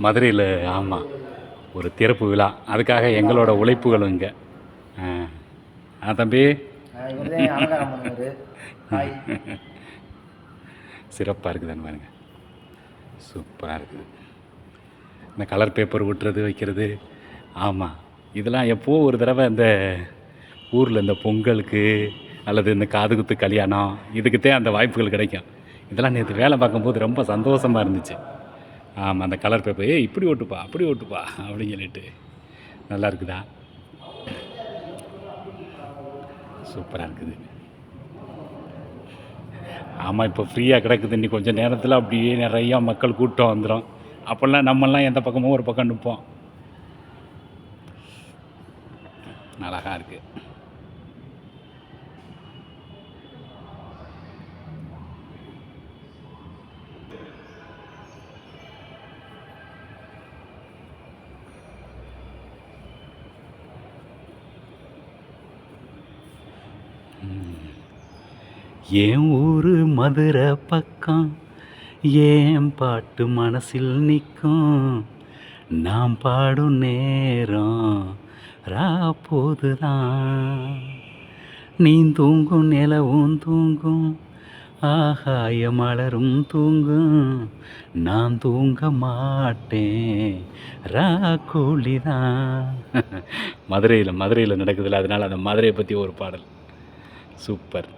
மதுரையில் ஆமாம் ஒரு திறப்பு விழா. அதுக்காக எங்களோட உழைப்புகளும் இங்கே. தம்பி சிறப்பாக இருக்குதுன்னு பாருங்க, சூப்பராக இருக்குது. இந்த கலர் பேப்பர் விட்டுறது வைக்கிறது. ஆமாம், இதெல்லாம் எப்போது ஒரு தடவை இந்த ஊரில் இந்த பொங்கலுக்கு அல்லது இந்த காதுகுத்து கல்யாணம் இதுக்குத்தான் அந்த வாய்ப்புகள் கிடைக்கும். இதெல்லாம் நேற்று வேலை பார்க்கும்போது ரொம்ப சந்தோஷமாக இருந்துச்சு. ஆமாம், அந்த கலர் பேப்பர் இப்படி ஓட்டுப்பா அப்படி ஓட்டுப்பா அப்படின்னு சொல்லிட்டு நல்லா இருக்குதா, சூப்பராக இருக்குது. ஆமாம், இப்போ ஃப்ரீயாக கிடக்குது. இன்னி கொஞ்சம் நேரத்தில் அப்படியே நிறையா மக்கள் கூட்டம் வந்துடும். அப்போல்லாம் நம்மெல்லாம் எந்த பக்கமும் ஒரு பக்கம் நிற்போம். அழகாக இருக்குது. என் ஊர் மதுரை பக்கம் ஏன் பாட்டு மனசில் நிற்கும். நாம் பாடும் நேரம் போதுதான். நீ தூங்கும் நிலவும் தூங்கும், ஆகாய மலரும் தூங்கும், நான் தூங்க மாட்டேன் கூலிதான். மதுரையில் நடக்குதுல்ல, அதனால் அந்த மதுரையை பற்றி ஒரு பாடல். சூப்பர்.